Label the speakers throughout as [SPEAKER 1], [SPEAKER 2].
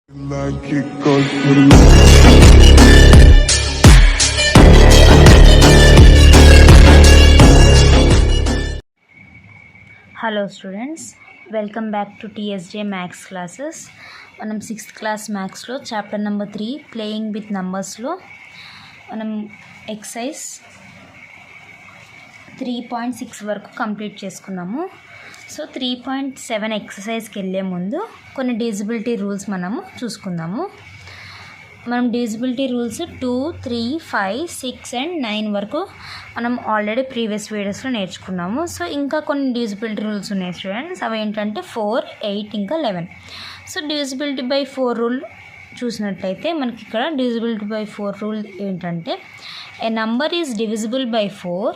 [SPEAKER 1] Like it goes for me.
[SPEAKER 2] Hello students, welcome back to TSJ maths classes. మనం 6th class మ్యాథ్స్లో chapter number 3 playing with నంబర్స్లో మనం exercise 3.6 వరకు complete చేసుకున్నాము. So 3.7 ఎక్సర్సైజ్కి వెళ్ళే ముందు కొన్ని డివిజిబిలిటీ రూల్స్ మనము చూసుకుందాము. మనం డివిజిబిలిటీ రూల్స్ 2, 3, 5, 6 అండ్ 9 వరకు మనం ఆల్రెడీ ప్రీవియస్ వీడియోస్లో నేర్చుకున్నాము. సో ఇంకా కొన్ని డివిజిబిలిటీ రూల్స్ ఉన్నాయి స్టూడెంట్స్. అవి ఏంటంటే 4, 8 ఇంకా 11. సో డివిజిబిలిటీ బై 4 రూల్ చూసినట్లయితే మనకి ఇక్కడ డివిజిబిలిటీ బై 4 రూల్ ఏంటంటే a number is divisible by 4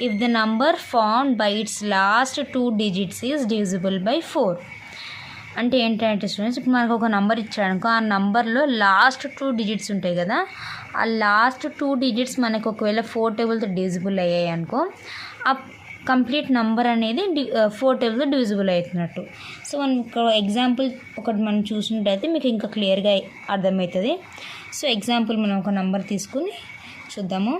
[SPEAKER 2] if the number formed by its last 2 digits is divisible by 4. అంటే ఏంటంటే స్టూడెంట్స్, ఇప్పుడు మనకు ఒక నెంబర్ ఇచ్చాడనుకో, ఆ నెంబర్లో లాస్ట్ 2 digits ఉంటాయి కదా, ఆ లాస్ట్ 2 digits మనకు ఒకవేళ 4 టేబుల్తో డివిజిబుల్ అయ్యాయి అనుకో, ఆ కంప్లీట్ నెంబర్ అనేది 4 టేబుల్తో డివిజిబుల్ అవుతున్నట్టు. సో మనం ఇక్కడ ఎగ్జాంపుల్ ఒకటి మనం చూసినట్టయితే మీకు ఇంకా క్లియర్గా అర్థమవుతుంది. సో ఎగ్జాంపుల్ మనం ఒక నెంబర్ తీసుకుని చూద్దాము.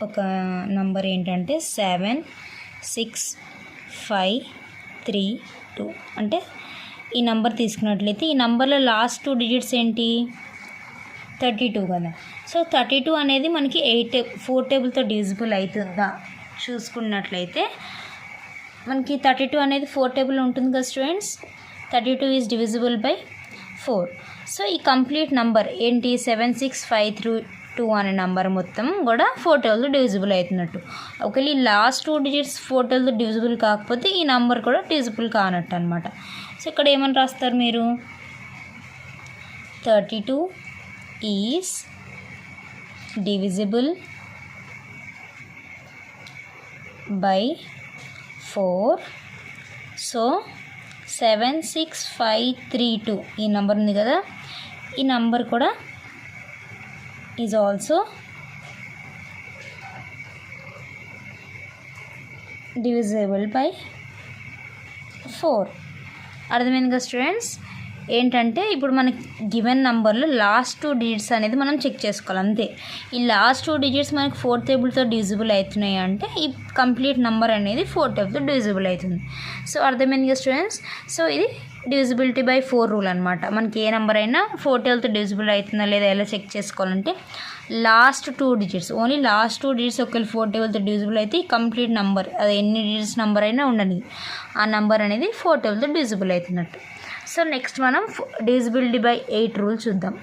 [SPEAKER 2] ఒక నంబర్ ఏంటంటే 7, 6, 5, 3, 2. అంటే ఈ నెంబర్ తీసుకున్నట్లయితే ఈ నెంబర్లో లాస్ట్ 2 digits ఏంటి, 32 కదా. సో 32 అనేది మనకి 4 టేబుల్తో డివిజిబుల్ అవుతుందా చూసుకున్నట్లయితే మనకి 32 అనేది 4 టేబుల్ ఉంటుంది కదా students. 32 is divisible by 4. So ఈ కంప్లీట్ నెంబర్ ఏంటి 7, 6, 5, 3, 2 అనే నెంబర్ మొత్తం కూడా 4 టేబుల్తో డివిజిబుల్ అవుతున్నట్టు. ఒకవేళ ఈ లాస్ట్ 2 digits 4 టేబుల్తో డివిజిబుల్ కాకపోతే ఈ నెంబర్ కూడా డివిజిబుల్ కానట్టు అనమాట. సో ఇక్కడ ఏమని రాస్తారు మీరు, 32 ఈజ్ డివిజిబుల్ బై 4. సో 7, 6, 5, 3, 2 ఈ నెంబర్ ఉంది కదా, ఈ నెంబర్ కూడా is also divisible by 4. అర్థమైంది కదా స్టూడెంట్స్. ఏంటంటే ఇప్పుడు మనకి గివెన్ నెంబర్లో లాస్ట్ 2 digits అనేది మనం చెక్ చేసుకోవాలి అంతే. ఈ లాస్ట్ 2 digits మనకి 4 టేబుల్తో డివిజిబుల్ అవుతున్నాయి అంటే ఈ కంప్లీట్ నెంబర్ అనేది 4 టేబుల్తో డివిజిబుల్ అవుతుంది. సో అర్థమైంది కదా స్టూడెంట్స్. సో ఇది డివిజిబిలిటీ బై 4 రూల్ అనమాట. మనకి ఏ నెంబర్ అయినా 4 టేబుల్తో డివిజిబుల్ అవుతుందా లేదా ఎలా చెక్ చేసుకోవాలంటే last 2 digits, only last 2 digits ఒకవేళ 4 టేబుల్తో డివిజిబుల్ అయితే ఈ కంప్లీట్ నెంబర్ అది ఎన్ని digits నెంబర్ అయినా ఉండని ఆ నెంబర్ అనేది 4 టేబుల్తో డివిజిబుల్ అవుతున్నట్టు. సో నెక్స్ట్ మనం డివిజిబిలిటీ బై 8 రూల్ చూద్దాం.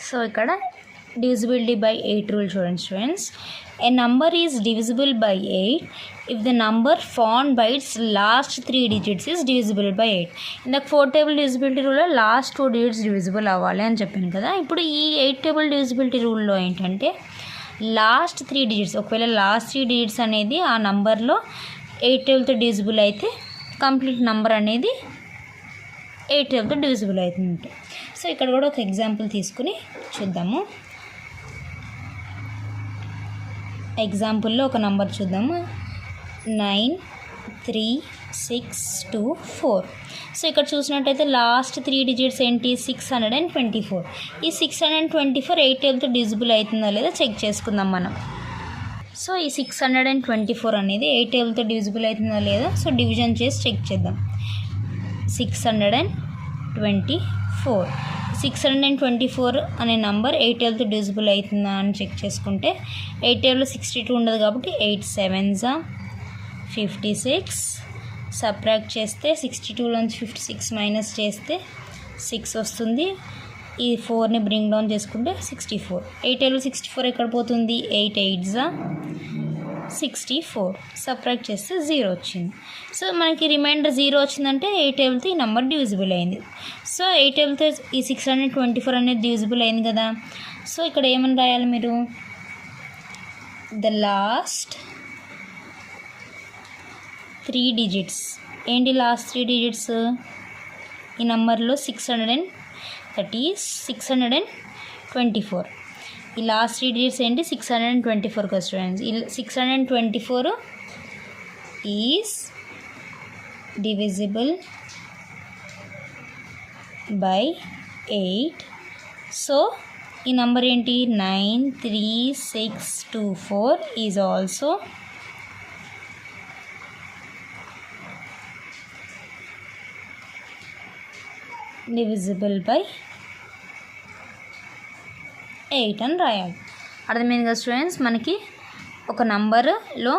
[SPEAKER 2] సో ఇక్కడ డివిజిబిలిటీ బై 8 రూల్ చూడండి students. A number is divisible by 8 if the number formed by its last 3 digits is divisible by 8. ఇందాక 4 టేబుల్ డివిజిబిలిటీ రూల్లో లాస్ట్ 2 digits డివిజిబుల్ అవ్వాలి అని చెప్పాను కదా. ఇప్పుడు ఈ 8 టేబుల్ డివిజిబిలిటీ రూల్లో ఏంటంటే లాస్ట్ 3 digits ఒకవేళ లాస్ట్ 3 digits అనేది ఆ నంబర్లో 8 టేబుల్తో డివిజిబుల్ అయితే కంప్లీట్ నెంబర్ అనేది 8 టేబుల్తో డివిజిబుల్ అవుతుంది. సో ఇక్కడ కూడా ఒక ఎగ్జాంపుల్ తీసుకుని చూద్దాము. ఎగ్జాంపుల్లో ఒక నెంబర్ చూద్దాము, 9, 3, 6, 2, 4. సో ఇక్కడ చూసినట్టయితే లాస్ట్ 3 digits ఏంటి 624. ఈ 624 8 టేబుల్తో డివిజిబుల్ అవుతుందా లేదా చెక్ చేసుకుందాం మనం. సో ఈ 624 అనేది 8 టేబుల్తో డివిజిబుల్ అవుతుందా లేదా సో డివిజన్ చేసి చెక్ చేద్దాం. 624 అనే నంబర్ 8 టేబుల్తో డివిజిబుల్ అవుతుందా అని చెక్ చేసుకుంటే 8 టేబుల్లో 62 ఉండదు కాబట్టి 8 7s 56. సబ్ట్రాక్ట్ చేస్తే 62లోంచి 56 మైనస్ చేస్తే 6 వస్తుంది. ఈ 4ని బ్రింగ్ డౌన్ చేసుకుంటే 64. 8 టేబుల్ 64 ఎక్కడ పోతుంది, 8 8s 64. సబ్ట్రాక్ట్ చేస్తే 0 వచ్చింది. సో మనకి రిమైండర్ 0 వచ్చిందంటే 8 టేబుల్తో ఈ నెంబర్ డివిజిబుల్ అయింది. సో 8 టేబుల్తో ఈ 624 అనేది డివిజిబుల్ అయింది కదా. సో ఇక్కడ ఏమని రాయాలి మీరు, ద లాస్ట్ 3 digits ఏంటి లాస్ట్ 3 digits ఈ నెంబర్లో 624. ఈ లాస్ట్ 3 digits ఏంటి 624 కదా స్టూడెంట్స్. ఈ 624 ఈజ్ divisible బై 8. సో ఈ నెంబర్ ఏంటి 93624 ఈజ్ ఆల్సో డివిజిబుల్ బై 8 అని రాయాలి. అర్థమైంది కదా స్టూడెంట్స్? మనకి ఒక నంబర్లో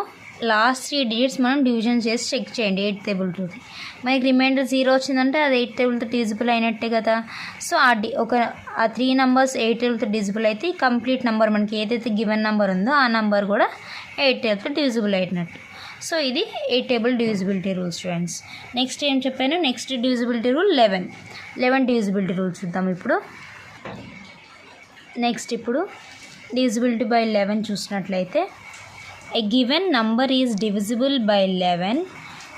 [SPEAKER 2] లాస్ట్ 3 డిజిట్స్ మనం డివిజన్ చేసి చెక్ చేయండి 8 టేబుల్ టూకి. మనకి రిమైండర్ 0 వచ్చిందంటే అది 8 టేబుల్తో డివిజిబుల్ అయినట్టే కదా. సో ఆ 3 నెంబర్స్ 8 టేబుల్తో డివిజిబుల్ అయితే ఈ కంప్లీట్ నెంబర్ మనకి ఏదైతే గివెన్ నెంబర్ ఉందో ఆ నెంబర్ కూడా 8 టేబుల్తో డివిజిబుల్ అయినట్టు. సో ఇది 8 table divisibility rule students. Next ఏం చెప్పాను? Next divisibility rule 11 divisibility rule చూద్దాం ఇప్పుడు. నెక్స్ట్ ఇప్పుడు డివిజిబిలిటీ బై 11 చూసినట్లయితే a given number is divisible by 11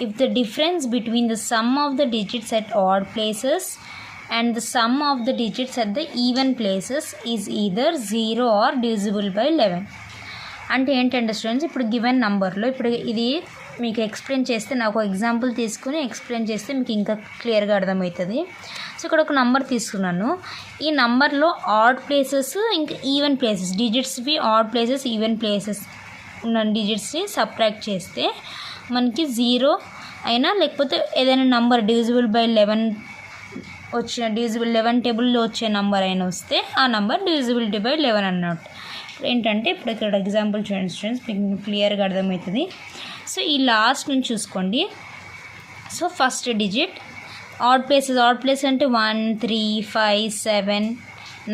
[SPEAKER 2] if the difference between the sum of the digits at odd places and the sum of the digits at the even places is either 0 or divisible by 11. అంటే ఏంటంటే students, ఇప్పుడు given నెంబర్లో ఇప్పుడు ఇది మీకు explain చేస్తే, నాకు example తీసుకుని ఎక్స్ప్లెయిన్ చేస్తే మీకు ఇంకా క్లియర్గా అర్థమవుతుంది. సో ఇక్కడ ఒక నంబర్ తీసుకున్నాను. ఈ నంబర్లో ఆడ్ ప్లేసెస్ ఇంకా ఈవెన్ ప్లేసెస్, డిజిట్స్వి ఆడ్ ప్లేసెస్ ఈవెన్ ప్లేసెస్ ఉన్న డిజిట్స్ని సబ్ట్రాక్ట్ చేస్తే మనకి 0 అయినా లేకపోతే ఏదైనా నంబర్ డివిజిబుల్ బై 11 వచ్చిన 11 టేబుల్లో వచ్చే నంబర్ అయినా వస్తే ఆ నంబర్ డివిజిబిలిటీ బై 11 అన్నట్టు. ఏంటంటే ఇప్పుడు ఇక్కడ ఎగ్జాంపుల్ చూడండి స్టూడెంట్స్, మీకు క్లియర్గా అర్థమవుతుంది. సో ఈ లాస్ట్ నుంచి చూసుకోండి. So first digit odd place అంటే 1 3 5 7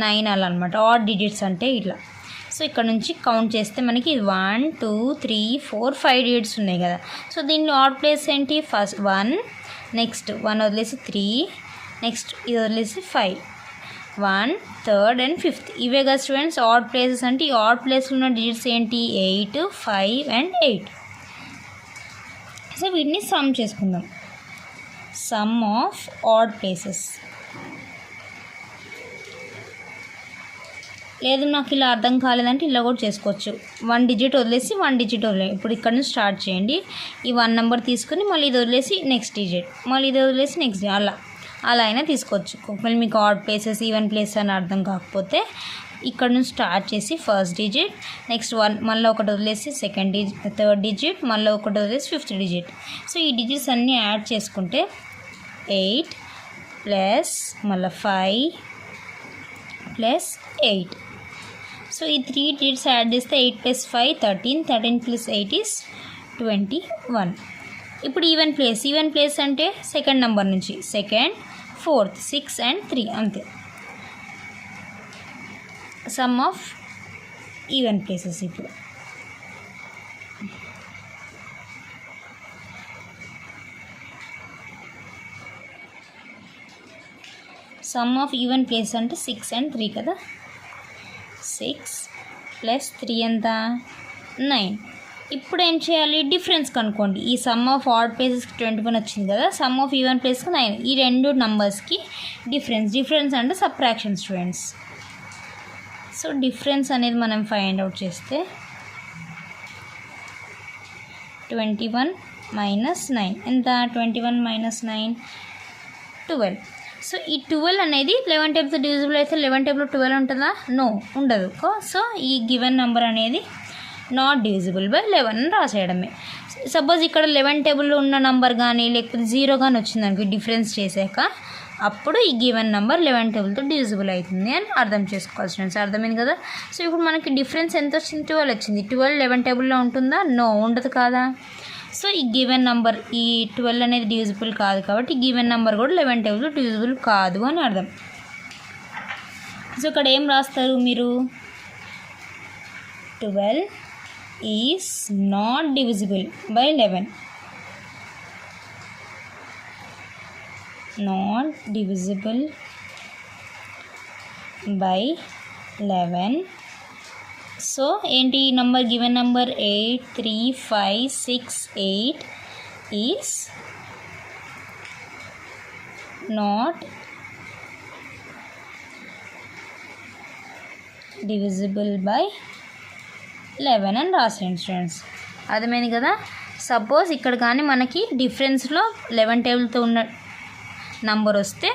[SPEAKER 2] 9 అలా అనమాట. ఆడ్ డిజిట్స్ అంటే ఇట్లా. సో ఇక్కడ నుంచి కౌంట్ చేస్తే మనకి 1 2 3 4 5 డిజిట్స్ ఉన్నాయి కదా. సో దీనిలో ఆడ్ ప్లేస్ ఏంటి? ఫస్ట్ 1, నెక్స్ట్ 1 వదిలేసి 3, నెక్స్ట్ ఇది వదిలేసి 5, 1 3rd and 5th. ఇవే కదా స్టూడెంట్స్ ఆడ్ ప్లేసెస్ అంటే. ఈ ఆడ్ ప్లేస్లో ఉన్న డిజిట్స్ ఏంటి? 8 5 and 8. సో వీటిని సమ్ చేసుకుందాం. Some of odd places. లేదు నాకు ఇలా అర్థం కాలేదంటే ఇలా కూడా చేసుకోవచ్చు. 1 డిజిట్ వదిలేసి 1 డిజిట్ వదిలేదు. ఇప్పుడు ఇక్కడ నుంచి స్టార్ట్ చేయండి. ఈ 1 నెంబర్ తీసుకుని మళ్ళీ ఇది వదిలేసి నెక్స్ట్ డిజిట్, మళ్ళీ ఇది వదిలేసి నెక్స్ట్ అలా అయినా తీసుకోవచ్చు. మళ్ళీ మీకు ఆడ్ ప్లేసెస్ ఈవెన్ ప్లేస్ అని అర్థం కాకపోతే ఇక్కడ నుంచి స్టార్ట్ చేసి ఫస్ట్ డిజిట్, నెక్స్ట్ 1 మళ్ళీ ఒకటి వదిలేసి సెకండ్ డిజిట్, థర్డ్ డిజిట్, మళ్ళీ ఒకటి వదిలేసి 5th డిజిట్. సో ఈ డిజిట్స్ అన్నీ యాడ్ చేసుకుంటే 8 ప్లస్ మళ్ళీ 5 ప్లస్ 8. సో ఈ 3 డిజిట్స్ యాడ్ చేస్తే 8 ప్లస్ 5 13, 13 ప్లస్ 8 ఈస్ 21. ఇప్పుడు ఈవెన్ ప్లేస్ అంటే సెకండ్ నెంబర్ నుంచి సెకండ్, 4th, 6 and 3 అంతే. Some of even places. ఇప్పుడు సమ్ ఆఫ్ ఈవెన్ ప్లేస్ అంటే 6 and 3 కదా. 6 ప్లస్ 3 ఎంత? 9. ఇప్పుడు ఏం చేయాలి? డిఫరెన్స్ కనుక్కోండి. ఈ సమ్ ఆఫ్ ఆడ్ ప్లేసెస్కి 21 వచ్చింది కదా, సమ్ ఆఫ్ ఈవెన్ ప్లేస్కి 9. ఈ రెండు నెంబర్స్కి డిఫరెన్స్ అంటే సబ్ట్రాక్షన్ స్టూడెంట్స్. సో డిఫరెన్స్ అనేది మనం ఫైండ్ అవుట్ చేస్తే 21 మైనస్ 9 ఎంత? 21 మైనస్ 9 12. సో ఈ 12 అనేది 11 టేబుల్తో డివిజిబుల్ అయితే 11 టేబుల్లో 12 ఉంటుందా? నో, ఉండదు. సో ఈ గివెన్ నెంబర్ అనేది నాట్ డివిజిబుల్ బై 11 అని రాసేయడమే. సపోజ్ ఇక్కడ 11 టేబుల్లో ఉన్న నెంబర్ కానీ లేకపోతే 0 కానీ వచ్చిందనుకో డిఫరెన్స్ చేసాక, అప్పుడు ఈ గివెన్ నెంబర్ 11 టేబుల్తో డివిజిబుల్ అవుతుంది అని అర్థం చేసుకోవాలి స్టూడెంట్స్. అర్థమైంది కదా. సో ఇప్పుడు మనకి డిఫరెన్స్ ఎంత వచ్చింది? 12 వచ్చింది. 12 11 టేబుల్లో ఉంటుందా? నో, ఉండదు కదా. సో ఈ గివెన్ నెంబర్ ఈ 12 అనేది డివిజిబుల్ కాదు కాబట్టి ఈ గివెన్ నెంబర్ కూడా 11 టేబుల్లో డివిజిబుల్ కాదు అని అర్థం. సో ఇక్కడ ఏం రాస్తారు మీరు? 12 is not divisible by 11. Not divisible by 11. So ఏంటి number? Given number 8 3 5 6 8 is not divisible by 11 అని రాసేయండి స్టూడెంట్స్. అర్థమైంది కదా. సపోజ్ ఇక్కడ కానీ మనకి డిఫరెన్స్లో 11 టేబుల్తో ఉన్న నంబర్ వస్తే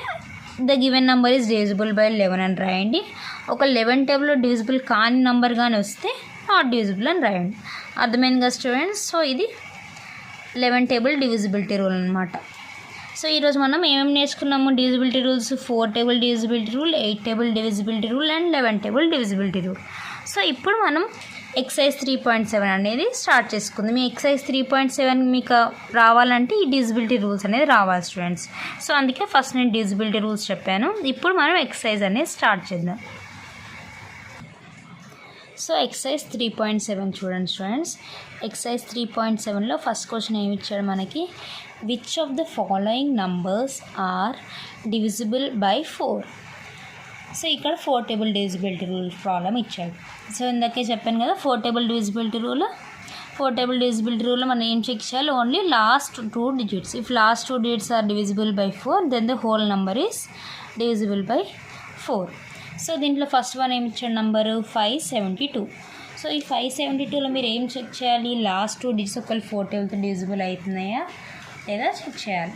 [SPEAKER 2] the given number is divisible by 11 అని రాయండి. ఒక 11 టేబుల్లో డివిజిబుల్ కాని నెంబర్ కానీ వస్తే నాట్ డివిజిబుల్ అని రాయండి. అర్థమైంది కదా స్టూడెంట్స్. సో ఇది 11 టేబుల్ డివిజిబిలిటీ రూల్ అనమాట. సో ఈరోజు మనం ఏమేమి నేర్చుకున్నాము? Divisibility rules 4 table divisibility rule, 8 table divisibility rule and 11 table divisibility rule. So ఇప్పుడు మనం ఎక్సైజ్ 3.7 అనేది స్టార్ట్ చేసుకుందాం. ఈ ఎక్సైజ్ 3.7 మీకు రావాలంటే ఈ డివిజిబిలిటీ రూల్స్ అనేది రావాలి స్టూడెంట్స్. సో అందుకే ఫస్ట్ నేను డివిజిబిలిటీ రూల్స్ చెప్పాను. ఇప్పుడు మనం ఎక్సైజ్ అనేది స్టార్ట్ చేద్దాం. సో ఎక్సైజ్ 3.7 చూడండి స్టూడెంట్స్. ఎక్సైజ్ 3.7లో ఫస్ట్ క్వశ్చన్ ఏమి ఇచ్చాడు మనకి? Which of the following numbers are divisible by 4? So ఇక్కడ 4 టేబుల్ డివిజిబిలిటీ రూల్ ప్రాబ్లం ఇచ్చాడు. సో ఇందాకే చెప్పాను కదా 4 table divisibility rule. 4 table divisibility రూల్లో మనం ఏం చెక్ చేయాలి? Only last 2 digits. If last 2 digits are divisible by 4 then the whole number is divisible by 4. So దీంట్లో ఫస్ట్ వన్ ఏమి ఇచ్చాడు నెంబరు? 572. సో ఈ 572లో మీరు ఏం చెక్ చేయాలి? లాస్ట్ 2 digits ఒకవేళ 4 టేబుల్తో డివిజిబుల్ అవుతున్నాయా లేదా చెక్ చేయాలి.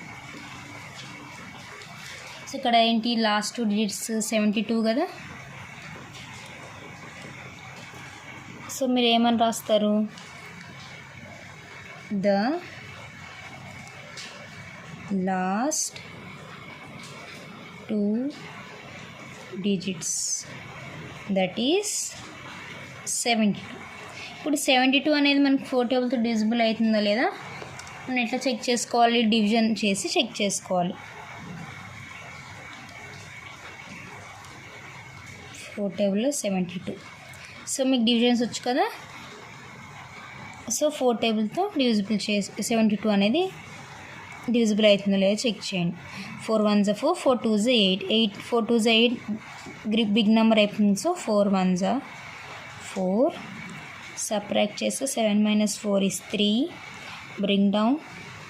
[SPEAKER 2] సో ఇక్కడ ఏంటి? లాస్ట్ 2 digits 72 కదా. సో మీరు ఏమని రాస్తారు? The last 2 digits that is 72. ఇప్పుడు 72 అనేది మనకు 4 టేబుల్తో డివిజిబుల్ అవుతుందా లేదా మనం ఎట్లా చెక్ చేసుకోవాలి? డివిజన్ చేసి చెక్ చేసుకోవాలి. 4 టేబుల్లో 72. సో మీకు డివిజన్స్ వచ్చు కదా. సో 4 టేబుల్తో డివిజిబుల్ చేసి 72 అనేది డివిజిబుల్ అవుతుందో లేదో చెక్ చేయండి. 4 1s 4, 4 2s 8, 4 2s 8 big number అయిపోతుంది. సో 4 1s 4, సబ్ట్రాక్ట్ చేస్తే 7 - 4 is 3, బ్రింగ్ డౌన్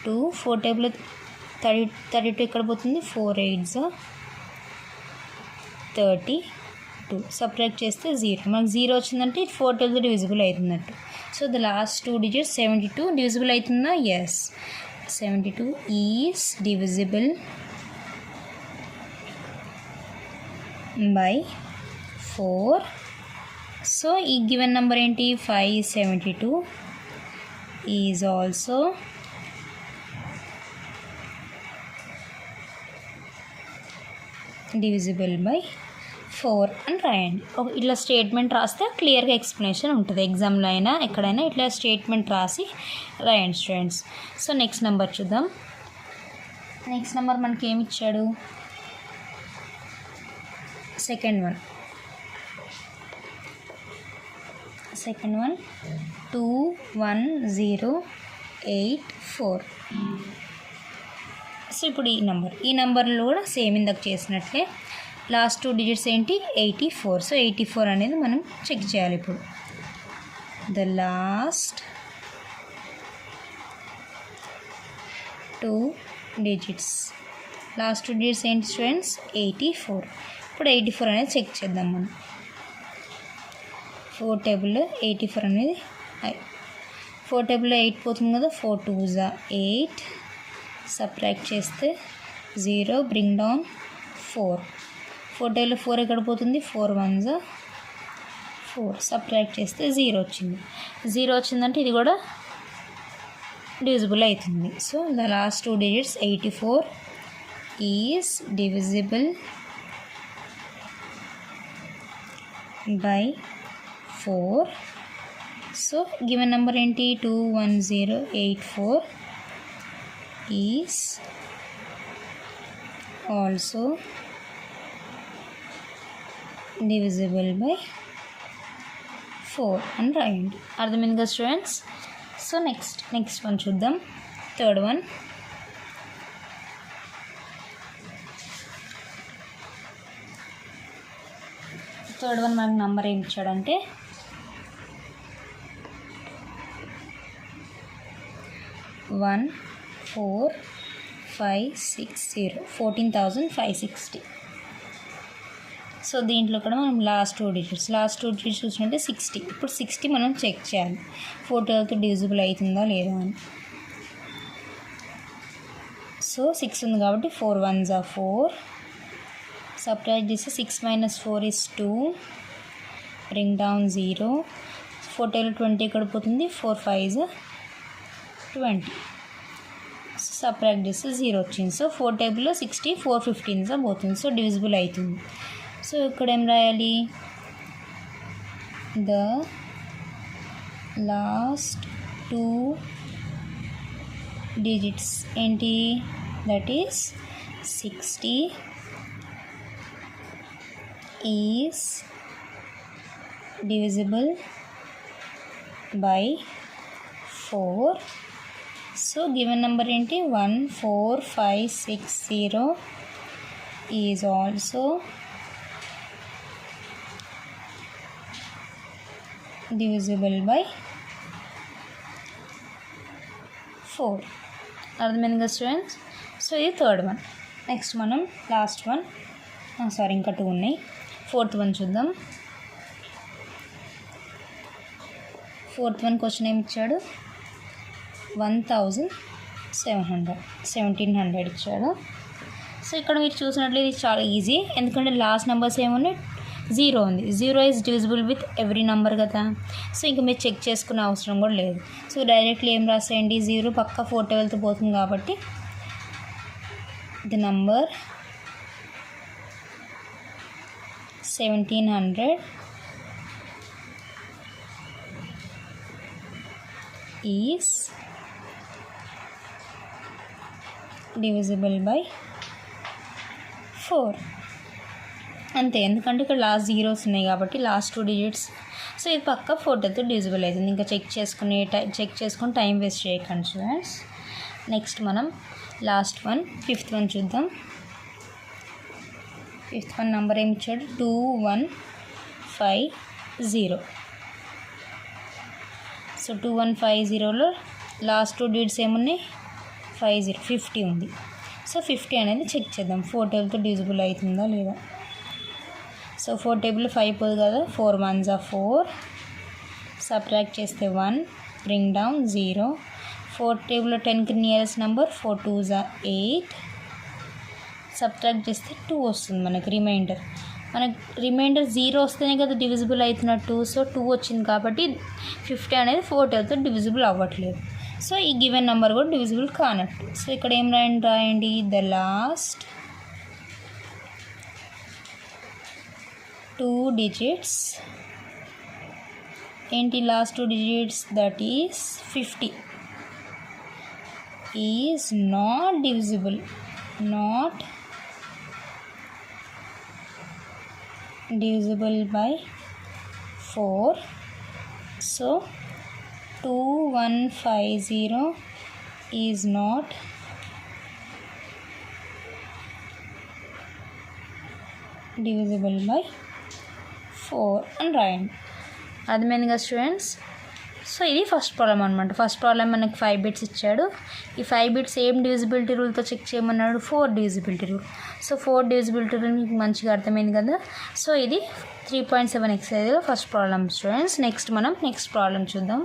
[SPEAKER 2] 2. 4 టేబుల్ 32 ఇక్కడ పోతుంది. 4 8s 32, సబ్ట్రాక్ట్ చేస్తే 0. మనకు 0 వచ్చిందంటే 4 టేబుల్ డివిజిబుల్ అవుతున్నట్టు. So the last 2 digits 72 divisible అవుతుందా? Yes, 72 is divisible by 4. So ఈ గివెన్ నెంబర్ ఏంటి? 572 ఈజ్ ఆల్సో డివిజిబుల్ బై 4 అని రాయండి. ఇట్లా స్టేట్మెంట్ రాస్తే క్లియర్గా ఎక్స్ప్లెనేషన్ ఉంటుంది. ఎగ్జామ్లో అయినా ఎక్కడైనా ఇట్లా స్టేట్మెంట్ రాసి రాయండి స్టూడెంట్స్. సో నెక్స్ట్ నెంబర్ చూద్దాం. నెక్స్ట్ నెంబర్ మనకి ఏమి ఇచ్చాడు? Second one 21084. సో ఇప్పుడు ఈ నెంబర్లో కూడా సేమ్ ఇందాక చేసినట్లే లాస్ట్ 2 digits ఏంటి? 84. సో 84 అనేది మనం చెక్ చేయాలి. ఇప్పుడు ద లాస్ట్ 2 digits ఏంటి స్టూడెంట్స్? 84. ఇప్పుడు 84 అనేది చెక్ చేద్దాం మనం. 4 టేబుల్లో 84 అనేది 4 టేబుల్లో 8 పోతుంది కదా. 4 2s 8, సబ్ట్రాక్ట్ చేస్తే 0, బ్రింగ్ డౌన్ 4. 4 టేబుల్లో 4 ఎక్కడ పోతుంది? 4 1s 4, సబ్ట్రాక్ట్ చేస్తే 0 వచ్చింది. 0 వచ్చిందంటే ఇది కూడా డివిజిబుల్ అవుతుంది. So the last 2 digits 84 is divisible by 4. So given number ఏంటి? 21084 ఈజ్ ఆల్సో డివిజిబుల్ బై 4 అని రాయండి. అర్థమైంది కదా స్టూడెంట్స్. సో నెక్స్ట్ వన్ చూద్దాం. థర్డ్ వన్ మనకు నెంబర్ ఏమి ఇచ్చాడంటే 14,560. సో దీంట్లో కూడా మనం లాస్ట్ 2 digits చూసినట్టే 60. ఇప్పుడు 60 మనం చెక్ చేయాలి 4 టేబుల్తో డివిజిబుల్ అవుతుందా లేదా అని. సో 6 ఉంది కాబట్టి 4 1s 4, Subtract this, 6 minus 4 is 2. Bring down 0. 4 table 20 ఇక్కడ పోతుంది, 4 5 20. Subtract this, 0 వచ్చింది. సో 4 టేబుల్లో 60, 4 15 పోతుంది. సో డివిజిబుల్ అవుతుంది. సో ఇక్కడ ఏం రాయాలి, ద లాస్ట్ 2 డిజిట్స్ ఏంటి, that is 60 is divisible by 4. So given number ఏంటి 14560 is also divisible by 4. అర్థమైంది కదా స్టూడెంట్స్. సో ఇది థర్డ్ వన్. నెక్స్ట్ మనం లాస్ట్ వన్, సారీ ఇంకా 2 ఉన్నాయి. ఫోర్త్ వన్ చూద్దాం. ఫోర్త్ వన్ క్వశ్చన్ ఏమి ఇచ్చాడు, 1700 ఇచ్చాడు. సో ఇక్కడ మీరు చూసినట్లయితే ఇది చాలా ఈజీ, ఎందుకంటే లాస్ట్ నెంబర్స్ ఏమున్నాయి, 0 ఉంది. 0 is divisible with every number కదా. సో ఇంకా మీరు చెక్ చేసుకునే అవసరం కూడా లేదు. సో డైరెక్ట్లీ ఏం రాసేయండి, 0 పక్క 4 టేబుల్తో పోతుంది కాబట్టి the number 1700 is divisible by 4. అంతే, ఎందుకంటే ఇక్కడ లాస్ట్ జీరోస్ ఉన్నాయి కాబట్టి లాస్ట్ 2 డిజిట్స్. సో ఇది పక్క 4తో డివిజిబుల్ అవుతుంది. ఇంకా చెక్ చేసుకుని టైం వేస్ట్ చేయకండి స్టూడెంట్స్. నెక్స్ట్ మనం లాస్ట్ వన్, ఫిఫ్త్ వన్ చూద్దాం. ఫిఫ్త్ వన్ నెంబర్ ఏమి ఇచ్చాడు, 2150. సో 2150లో లాస్ట్ 2 డిజిట్స్ ఏమున్నాయి, 50 ఉంది. సో 50 అనేది చెక్ చేద్దాం 4 టేబుల్తో డివిజిబుల్ అవుతుందా లేదా. సో 4 టేబుల్లో 5 పోదు కదా, 4 1s are 4. సబ్ట్రాక్ట్ చేస్తే 1, బ్రింగ్ డౌన్ 0. 4 టేబుల్లో 10కి nearest number, 4 2s are 8. Subtract చేస్తే 2 వస్తుంది మనకి రిమైండర్. మనకు రిమైండర్ 0 వస్తేనే కదా డివిజిబుల్ అవుతున్నట్టు. సో 2 వచ్చింది కాబట్టి 50 అనేది 4 టేబుల్తో డివిజిబుల్ అవ్వట్లేదు. సో ఈ గివెన్ నెంబర్ కూడా డివిజిబుల్ కానట్టు. సో ఇక్కడ ఏం రాయండి, ద లాస్ట్ 2 డిజిట్స్ ఏంటి, last 2 digits that is 50 is not divisible by 4. So 2150 is not divisible by 4 అని రాయండి. అర్థమైంది కదా స్టూడెంట్స్. సో ఇది ఫస్ట్ ప్రాబ్లం అనమాట. ఫస్ట్ ప్రాబ్లం మనకి 5 బిట్స్ ఇచ్చాడు. ఈ 5 బిట్స్ ఏం డివిజిబిలిటీ రూల్తో చెక్ చేయమన్నాడు, 4 divisibility rule. So 4 divisibility rule మీకు మంచిగా అర్థమైంది కదా. సో ఇది 3.7 ఎక్సర్సైజ్లో ఫస్ట్ ప్రాబ్లం స్టూడెంట్స్. నెక్స్ట్ మనం నెక్స్ట్ ప్రాబ్లం చూద్దాం.